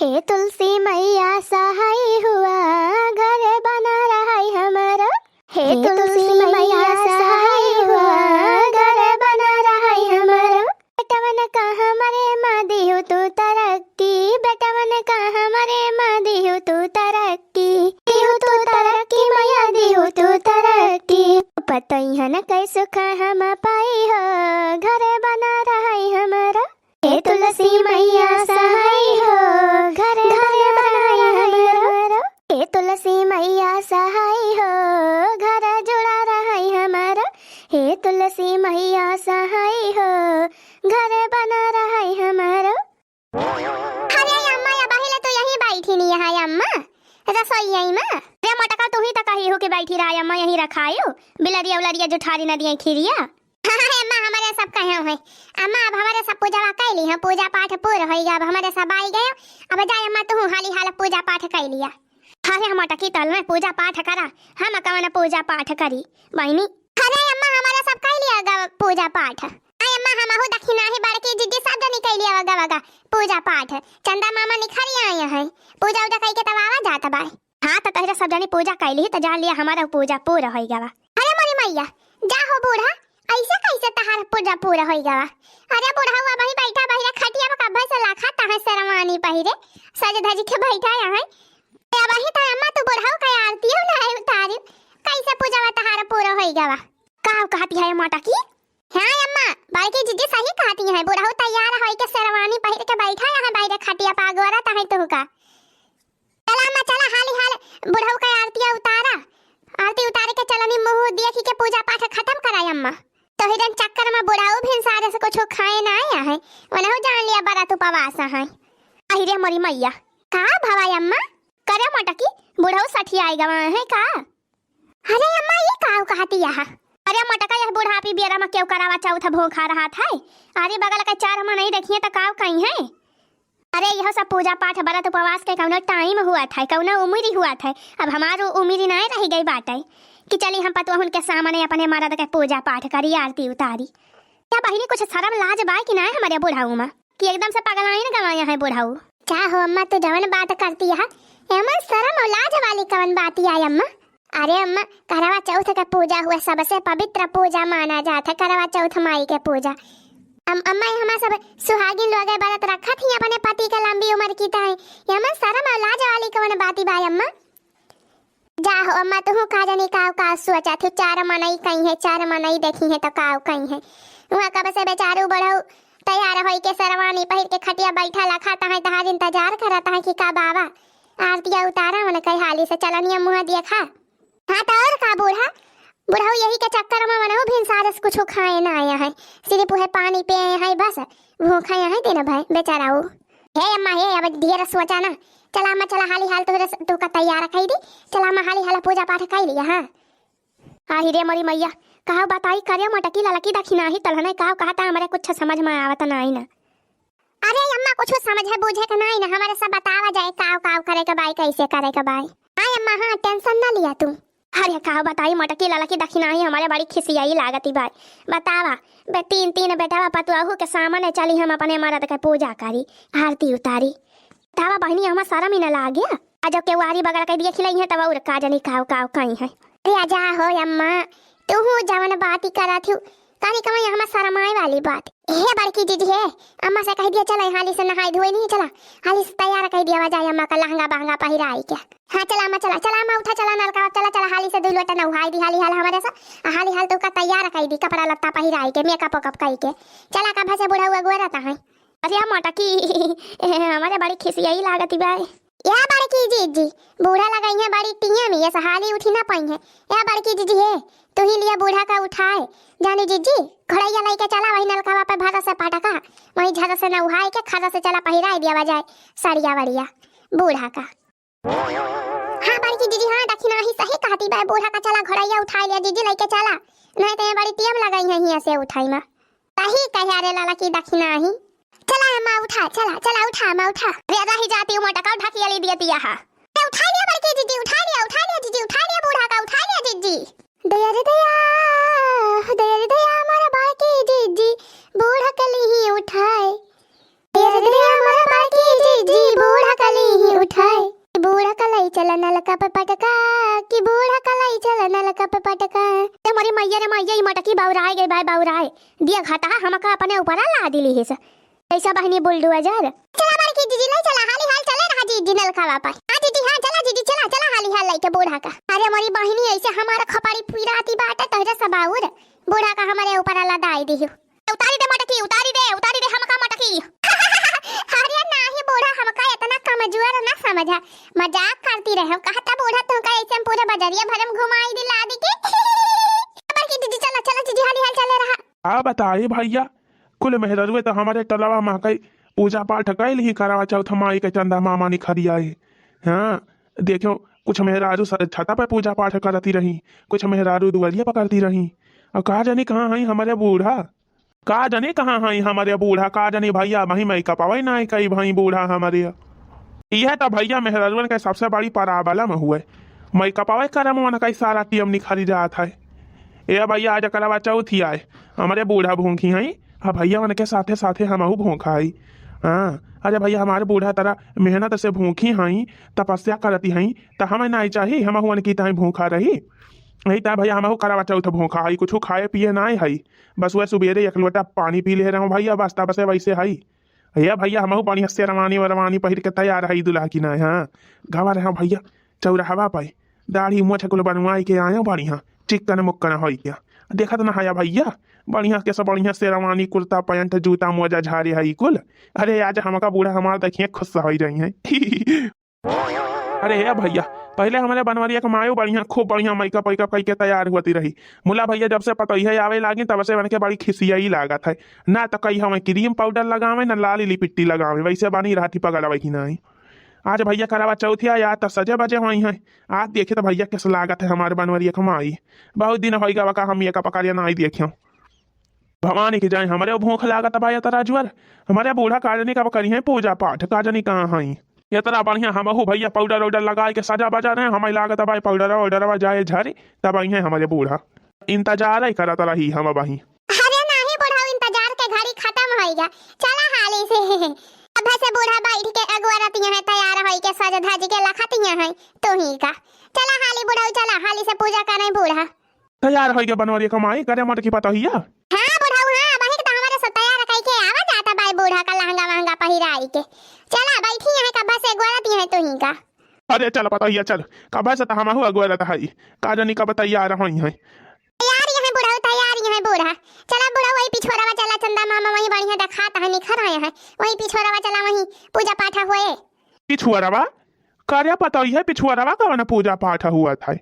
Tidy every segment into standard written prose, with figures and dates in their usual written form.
हे तुलसी मैया सहाय हुआ घर बना रहा है हमारा। हे तुलसी मैया सहाय हुआ घर बना रहा है हमारा। बेटवन का हमारे माँ दियो तू तरक्की, बेटवन का हमारे माँ दियो तू तरक्की, दियो तू तरक्की मैया दियो तू तरक्की। पतई है न कई सुख हम पाई हो घर बना रहा है हमारा। हे तुलसी मैया सहाय हो घर बनाए हमारा। हे तुलसी मैया सहाय हो घर जुड़ा रहा है हमारा। हे तुलसी मैया सहाय हो घर बना रहा है हमारा। अरे अम्मा या बाहिला तो यहीं बैठी नहीं है अम्मा रसोई यहीं में। रे मोटका तू ही तक ही हो के बैठी रहा अम्मा यहीं रखायो बिलरिया उलरिया जो ठारी न दिए खीरिया। अम्मा हमारे सब कहे है अम्मा अब हमारे सब पूजा कैली है, पूजा पाठ पूरा हो गया, अब हमारे सब आई गए। अब जाए अम्मा तू हाली हाल पूजा पाठ कर लिया। अरे हम टकी तल में पूजा पाठ करा, हम कवन पूजा पाठ करी बहनी। अरे अम्मा हमारे सब कर लिया पूजा पाठ। अरे अम्मा हम हो दक्षिणा ही बड़की जिद्दी सब जनी कर लिया वगा वगा पूजा पाठ। चंदा मामा निखरी आए हैं पूजा उजा कई के तब आवा जाता बाय। हाँ तो तहरे सब जनी पूजा कैली तो जान लिया हमारा पूजा पूरा हो गया। अरे मोरी मैया जा हो बूढ़ा ऐसे कैसे तहार पूजा पूरा हो गया। अरे बूढ़ा हुआ वहीं बैठा बहिरा खटिया पर कब्बा से लाखा तहां शर्मानी पहिरे सज धज के बैठा है। अब वहीं त अम्मा तू बूढ़ा का आरती हो ना उतारी कैसे पूजा तहार पूरा हो गया। का कहती है माता की। हां अम्मा बड़की जिद्दी सही कहती है, बूढ़ा तैयार होई के शर्मानी पहिर के बैठा है बैठे खटिया पर गोरा तहां तो का। चला अम्मा चला हाली हाल बूढ़ा का आरती उतारा, आरती उतार के चलनी मुंह देखी के पूजा पाठ खत्म कराई अम्मा। तो हिरन चक्कर में बुढ़ाओ भिनसारे से कुछ खाए ना आया है वनहु जान लिया बड़ा तू पवास है। अरे मरी मैया का भवाई अम्मा करे मटकी बुढ़ाओ सठी आई गवा है का। अरे अम्मा ये का कहती है। अरे मटका यह बुढ़ापी बेरा में क्यों करावा चौथा भोग खा रहा था। अरे बगल का चार में नहीं देखिए तो काव कहीं है। अरे यह सब पूजा पाठ बड़ा उपवास के कौनो टाइम हुआ था कौनो उम्र हुआ था। अब हमारो उम्र नहीं रह गई बात है कि चली हम पतुआ के सामने अपने मर्द के पूजा पाठ करी आरती उतारी। क्या बहिनी कुछ शर्म लाज बा कि ना हमारे बुढ़ाऊ में कि एकदम से पगलाई न गवाया है बुढ़ाऊ। क्या हो अम्मा तू जवन बात करती है एमन शर्म और लाज वाली कवन बात है अम्मा। अरे अम्मा करवा चौथ का पूजा हुआ सबसे पवित्र पूजा माना जाता है करवा चौथ माई के पूजा। अम्मा हमारा सब सुहागिन लोग व्रत रखा थी अपने पति के लंबी उम्र की ताई एमन शर्म और लाज वाली कवन बाती बा अम्मा। जा हो अम्मा तू का जाने का सोचा थे चार मनई कहीं है चार मनई देखी है तो काव कहीं है वहां कब से बेचारू बढ़ऊ तैयार होई के सरवानी पहिर के खटिया बैठा लखाता है तहार इंतजार करता है कि का बाबा आरतिया उतारा मन कई हाली से चलनिया मुंह देखा। हाँ तो और का बूढ़ा बुढ़ऊ यही के चक्कर में मनऊ भिनसारस कुछ खाए ना आया है सिर्फ है पानी पे है बस भूखा है दिन भाई बेचारा। हे अम्मा हे अब धीरे सोचा ना चला अम्मा चला हाली हाल तू का तैयार कर दी चला अम्मा हाली हाल पूजा पाठ कर लिया। हाँ आही रे मोरी मैया कहा बताई करे मटकी ललकी दक्षिणा ही तलहने कहा कहता हमारे कुछ समझ में आवत नहीं ना। अरे अम्मा कुछ समझ है बुझे के नहीं ना हमारे सब बतावा जाए काव काव करे के बाई कैसे करे के बाई। हां अम्मा हां टेंशन ना लिया तू। अरे कहा बताई मटकी ललकी दक्षिणा ही हमारे बड़ी खिसियाई लागती बाई बतावा बे तीन तीन बेटावा पतुआहू के सामने चली हम अपने मर्द के पूजा करी आरती उतारी तावा बहनी हमारा सारा महीना लाग गया। आज के वारी बगल के दिए खिलाई है तब और का जनी काव काव कहीं है। अरे आजा हो अम्मा तू हूँ जवन बात ही करा थी कानी कमाई हमारा शर्माए वाली बात हे बड़की दीदी है अम्मा से कह दिया चला हाली से नहाई धोई नहीं चला हाली से तैयार कर दिया जाए अम्मा का लहंगा बहंगा पहिरा आई क्या। हाँ चला अम्मा चला चला अम्मा उठा चला नलका चला चला हाली से दुई लोटा नहाई दी हाली हाल हमारे साथ हाली हाल तो का तैयार कर दी कपड़ा लत्ता पहिरा आई के मेकअप वकअप कर के चला का भसे बुढ़ा हुआ गोरा था है। अरे माता की हमारे बड़ी खिसियाई लागती बाई या बड़की जीजी बूढ़ा लगाई है बड़ी टिया में ये सहाली उठी ना पाई है या बड़की जीजी है तू ही लिया बूढ़ा का उठाए जानी जीजी घड़ैया लेके चला वही नलकावा पे भरा से पटका वही झरा से नहाए के खरा से चला पहिरा दिया जाए साड़िया वड़िया बूढ़ा का। हाँ बड़की जीजी हाँ दक्षिणा ही सही कहती बा बूढ़ा का चला घड़ैया उठा लिया जीजी लेके चला नहीं तो बड़ी टियम लगाई है हिया से उठाई में सही कह रे लाला की दक्षिणा ही चला अम्मा उठा चला चला उठा अम्मा उठा रेदा ही जाती हूं मटका उठा के ले दिया दिया हां उठा लिया बड़की जीजी उठा लिया जीजी उठा लिया बूढ़ा का उठा लिया जीजी दया रे दया हमारा बड़की जीजी बूढ़ा कली ही उठाए दया रे दया हमारा बड़की जीजी बूढ़ा कली चला नलका पे पटका कि बूढ़ा कलाई चला नलका पे पटका। हमारी मैया रे मैया ई मटकी बाउराए गई भाई बाउराए दिया घाटा हमका अपने ऊपर ला दिली है ऐसा बहनी बोल 2000 चला मार की जीजी नहीं चला हाली हाल चले रहा जीजी नलका वापस। हां जीजी हां चला जीजी चला चला हाली हाल लेके बूढ़ा का। अरे हमारी बहनी ऐसे हमारा खपाड़ी पीराती बाटे तहरा सबाउर बूढ़ा का हमारे ऊपर ला दाई दी उतारी दे मटकी हमका मटकी। अरे नहीं बूढ़ा हमका इतना कमजोर ना समझा मजाक करती रहे कहता बूढ़ा तुमका ऐसे हम पूरे बजरिया भरम घुमाई दिला दी के। खबर की दीदी चला चला जीजी हाली हाल चले रहा। आ बताइए भैया कुल मेहररुए तो हमारे टलवा महकई पूजा पाठ कैल ही करावा चौथ माई के चंदा मामा निखरी आए। हाँ देखो कुछ मेहरारू छता पे पूजा पाठ करती रही कुछ मेहरारू दुआरिया पकड़ती रही और कहा जाने कहाँ है हमारे बूढ़ा का जाने कहाँ है हमारे बूढ़ा का जाने भैया वही मैं कपावे ना कई भाई बूढ़ा हमारे यह तो भैया मेहरारू के सबसे बड़ी पराबला में हुए मैं कपावे करम मन कई सारा टीम निखरी जात है। ये भैया आज करवा चौथ ही आए हमारे बूढ़ा भूखी हैं हाँ भैया उनके साथे साथे हम भूखा आई। हाँ अरे भैया हमारे बूढ़ा तरह मेहनत से भूखी हई तपस्या करती हई तो हमें नहीं चाहिए हम उनकी तही भूखा रही नहीं तो भैया हम करवा चौथ भूखा हई कुछ खाए पिए ना हई बस वह सुबेरे एक लोटा पानी पी ले रहा हूँ भैया बस्ता बसे वैसे हई भैया हम बढ़िया से रवानी पहिर के तैयार हई दुल्हा की ना। हाँ गवा रहा भैया चौराहवा पे दाढ़ी मोछ कुल बनवाई के आए बढ़िया चिकन मुक्कन हो क्या देखत ना हया भैया बढ़िया के सब बढ़िया से रवानी कुर्ता पैंट जूता मोजा झाड़ी है कुल। अरे आज हमका बूढ़ा हमारा देखिए खुश हो रही है। अरे हे भैया पहले हमारे बनवरिया के मायो बढ़िया खूब बढ़िया मेकअप वेकअप करके तैयार होती रही मुला भैया जब से पता है आवे लागी तब से बन के बड़ी खिसियाई लागत है ना तो कहीं हमें क्रीम पाउडर लगावे ना लाली लिपिट्टी लगावे वैसे बनी रहती पगड़ वही नहीं। आज भैया करवा चौथिया या तो सजे बजे वही है आज देखे तो भैया किस लागत है हमारे बनवरिया के माई बहुत दिन होगा का हम ये का पकारिया ना देखियो भवानी की जाए हमारे भूख लागत भाई तराजुअर हमारे बूढ़ा काजनी का करी है पूजा पाठ काजनी कहाँ है ये तरह बढ़िया हम भैया पाउडर वाउडर लगा के सजा बजा रहे हमें लागत भाई पाउडर वाउडर जाए झारी तब आई है हमारे बूढ़ा इंतजार ही करत रही हम वही। अरे नहीं बूढ़ा इंतजार के घड़ी खत्म होइगा चला हाली से अब से बूढ़ा बैठ के अगुआरतियां है तैयार होई के सज धज के लखतियां है तो ही का चला हाली बूढ़ा चला हाली से पूजा करे बूढ़ा तैयार होई के बनवरिया कमाई करे मत की पता हिया। हां बूढ़ा हां वही तो हमारे सब तैयार कई के आवा जाता भाई बूढ़ा का लहंगा महंगा पहिराई के चला बैठी है कब से अगुआरती है तो ही का। अरे चल पता हिया चल कब से हम अगुआरत है का जानी कब तैयार होई है तैयार है बूढ़ा चला बूढ़ा वही पिछोरावा चला चंदा मामा वही बढ़िया दिखाता है निखर आया है वही पिछोरावा चला वही पूजा पाठ हुए पिछुआरवा कार्य पता है पिछुआरवा का पूजा पाठ हुआ था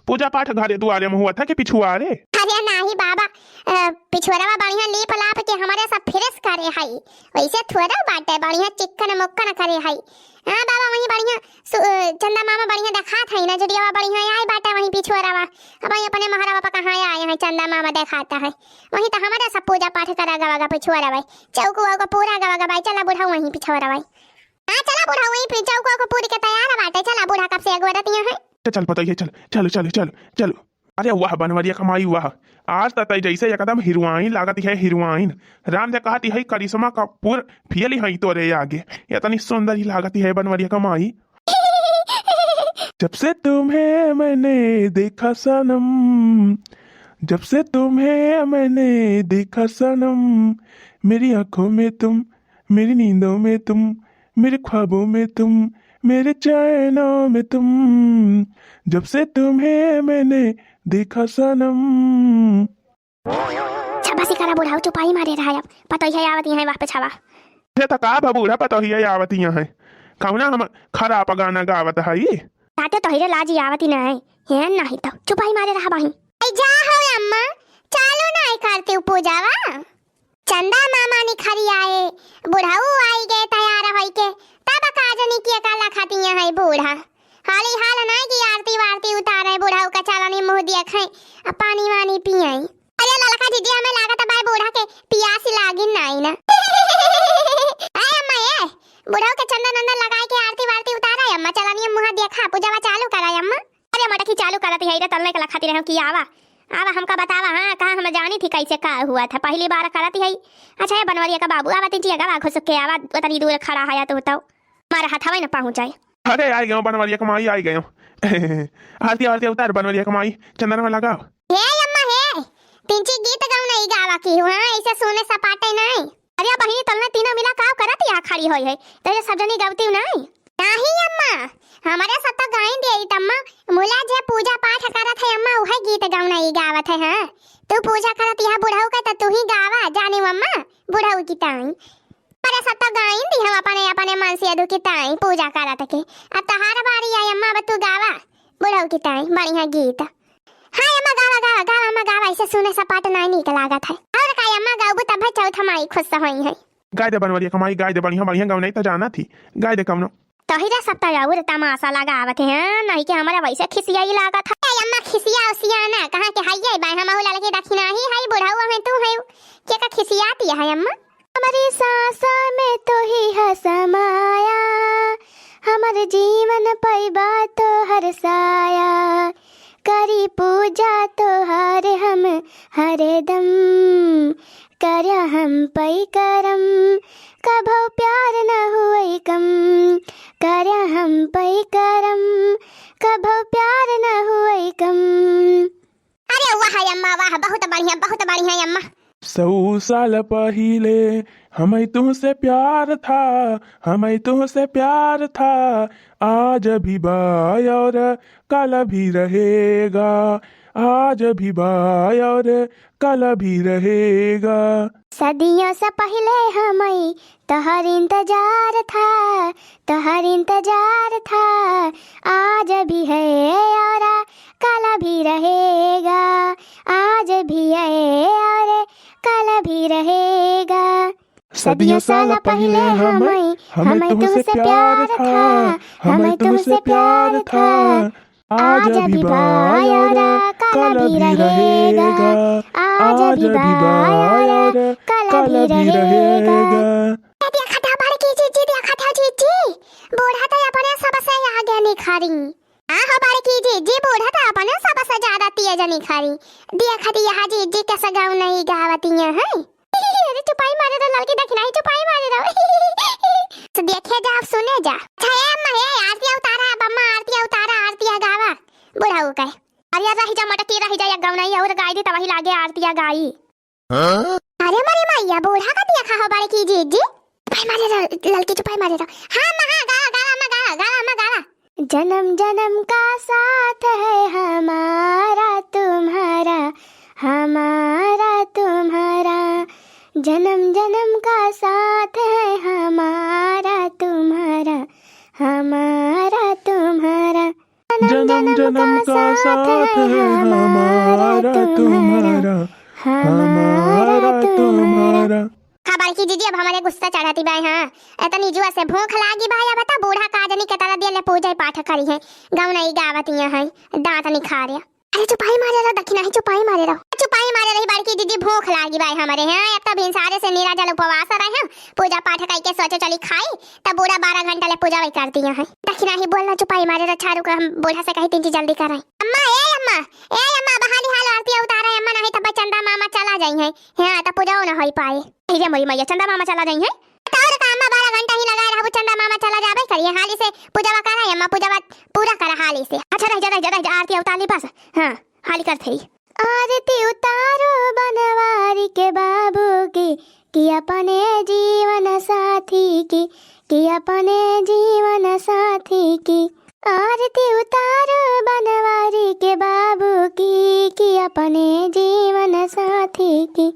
पूजा पाठ घरे दुआरे में हुआ था कि पिछुआरे। अरे नहीं बाबा पिछुआरवा बढ़िया लीप लाप के हमारे सब फ्रेश करे हई वैसे थोड़ा बाटे बढ़िया चिकन मुक्कन करे हई। हां बाबा वही बढ़िया चंदा मामा बढ़िया दिखा था ना जड़ियावा बढ़िया आई बाटे वही पिछुआरवा अब अपने महारावा पर कहां आए हैं चंदा मामा दिखाता है वही तो हमारे सब पूजा पाठ करा गवागा पिछुआरवा चौक का पूरा गवागा भाई चला बूढ़ा वही पिछुआरवा। हां चला बूढ़ा वही चौक का पूरी के तैयार बाटे चला बूढ़ा कब से अगुआरतियां है चल पता है चल चलो चलो चलो चलो। अरे वाह बनवरिया कमाई वाह आज तक जैसे एकदम हीरोइन लागती है हीरोइन राम ने कहती है करिश्मा कपूर फियली है तोरे आगे इतनी सुंदर ही लागती है बनवरिया कमाई। जब से तुम्हें मैंने देखा सनम जब से तुम्हें मैंने देखा सनम मेरी आंखों में तुम मेरी नींदों में तुम मेरे ख्वाबों में तुम मेरे चैनों में तुम जब से तुम्हें मैंने देखा सनम। छाबासी करा बूढ़ा चुपाई मारे रहा है पता है आवती है वापस छावा ये तो का बूढ़ा पता है आवती है कौना हम खराब गाना गावत है ताते तो हिरे लाजी आवती नहीं है नहीं तो चुपाई मारे रहा भाई जा हो अम्मा चालू नहीं करते पूजावा चंदा मामा निखरी आए बुढ़ाऊ आई गए तैयार होई के तब काजनी की काला खातियां है बूढ़ा हाली हाल नहीं की आरती वारती उतारे बुढ़ाऊ का चालानी मुंह दिया खाए अब पानी वानी पियाई। अरे ललका दीदी हमें लागत भाई बूढ़ा के पियासी लागी नहीं ना। आय अम्मा ये बुढ़ाऊ के चंदन नंदन लगाए के आरती वारती उतारा अम्मा चालानी मुंह दिया खा पूजावा चालू कराई अम्मा। अरे मटकी चालू करती है रे तल्ले के लखाती रहूं की आवा हमका बतावा हां कहां हम जानी थी कैसे का हुआ था पहली बार करती है। अच्छा ये बनवरिया का बाबू आवती जी गवा घुस के आवा उतनी दूर खड़ा है तो बताओ मारा हाथ हवा न पहुंच जाए अरे आई गयो बनवरिया कमाई आई गयो आरती आरती उतार बनवरिया कमाई चंदन में लगाओ। हे अम्मा हे तिंची गीत गाऊ नहीं गावा की हां ऐसे सोने सपाटे नहीं। अरे बहिनी तलने तीनों मिला का करत या खड़ी होई है तेरे सब जनी गावती नहीं। नहीं अम्मा हमारे सब तो गाइन दे तम्मा मुला जे पूजा पाठ करत है अम्मा वही गीत गाऊ नहीं गावत है। हां तू पूजा करत यहां बुढ़ऊ का तू ही गावा जानी अम्मा बुढ़ऊ की ताई अरे सब तो गाइन दी हम अपने अपने मन से अदु की ताई पूजा करत के अब तहार बारी आई अम्मा अब तू गावा बुढ़ऊ की ताई बढ़िया गीत। हां अम्मा गावा गावा गावा अम्मा गावा ऐसे सुने सपाट नहीं निक लागत है और का अम्मा गाऊ तब चौथ माई खुश होई है। गाय दे बनवरिया कमाई गाय दे बढ़िया बढ़िया गाँव नहीं तो जाना थी गाय दे कमनो तो ही रे सब और तमाशा लगावत है नहीं कि हमारा वैसे खिसियाई लागत है। अम्मा खिसिया उसिया ना कहां के हइये बाय हम हुला लगे दक्षिणा ही हई बुढ़ऊ में तू है के का खिसियाती है अम्मा। हमारी सांसा में तो ही है समाया हमारे जीवन पैबा तो हर साया करी पूजा तो हर हम हरे दम करया हम पई करम कभो प्यार न हुई कम करया हम पई करम कभो प्यार न हुई कम। अरे वाह अम्मा वाह बहुत बढ़िया अम्मा। 100 साल पहले हमें तुमसे प्यार था हमें तुमसे प्यार था आज भी बाय और कल भी रहेगा आज भी बाय और कल भी रहेगा। सदियों से पहले हमें तोहर इंतजार था आज भी है और कल भी रहेगा आज भी है और कल भी रहेगा। सदियों साल पहले हमें तुमसे प्यार था हमें तुमसे प्यार था आज भी बाय और कल भी रहेगा आज भी बाय और कल भी रहेगा। देखा था बार की जी देखा था जी बूढ़ा तो अपने सबसे आगे निखारी आहा बार की जी बूढ़ा तो अपने सबसे ज्यादा तेज निखारी देखा दी यहाँ जी कैसा गाँव नहीं गावती है। अरे चुपाई मारे रो लड़की देखना ही चुपाई मारे रो तो देखे जा सुने जा छाया अम्मा हे आरती उतारा बम्मा आरती गावा बुढ़ाऊ का अरे रही जा मटकी रही जा गाँव नहीं और गाय दी तब ही लागे आरती गाई। अरे मारे मैया बूढ़ा का देखा हो बारे की जी चुपाई मारे रो लड़की चुपाई मारे रो। हां मां गावा अम्मा गावा जन्म जन्म का साथ है हमारा तुम्हारा जन्म जन्म का साथ है हमारा तुम्हारा जन्म जन्म का साथ है हमारा तुम्हारा। खबर की दीदी अब हमारे गुस्सा चढ़ाती बाई हां इतनी जुआ से भूख लागी भाई अब बता बूढ़ा काजनी के तरह दिले पूजा पाठ करी है गाँव नहीं गावती है दांत नहीं खा रहा। अरे चुपाई मारे रहो दक्षिणा ही चुपाई मारे रही बालकी दीदी भूख लागी भाई हमारे हैं अब तो भिनसारे से नीरा जल उपवास रहे हैं पूजा पाठ करके सोचे चली खाई तब बूढ़ा 12 घंटा ले पूजा वही करती है दक्षिणा ही बोलना चुपाई मारे रहो छारू को हम बूढ़ा से कही 3 चीज जल्दी कराएं। अम्मा बहाली हाल आरती उतारा अम्मा नहीं तब चंदा मामा चला जाई है हां तब पूजा न होई पाए धीरे मोरी मैया चंदा मामा चला जाई है और का अम्मा 12 घंटा ही लगा रहा चंदा मामा चला जाबे करिए हाली से पूजा करा अम्मा पूजा पूरा करा हाली से। अच्छा रह आरती उतार ली बस हां हाली करते ही आरती उतारो बनवारी के बाबू की कि अपने जीवन साथी की आरती उतारो बनवारी के बाबू की कि अपने जीवन साथी की।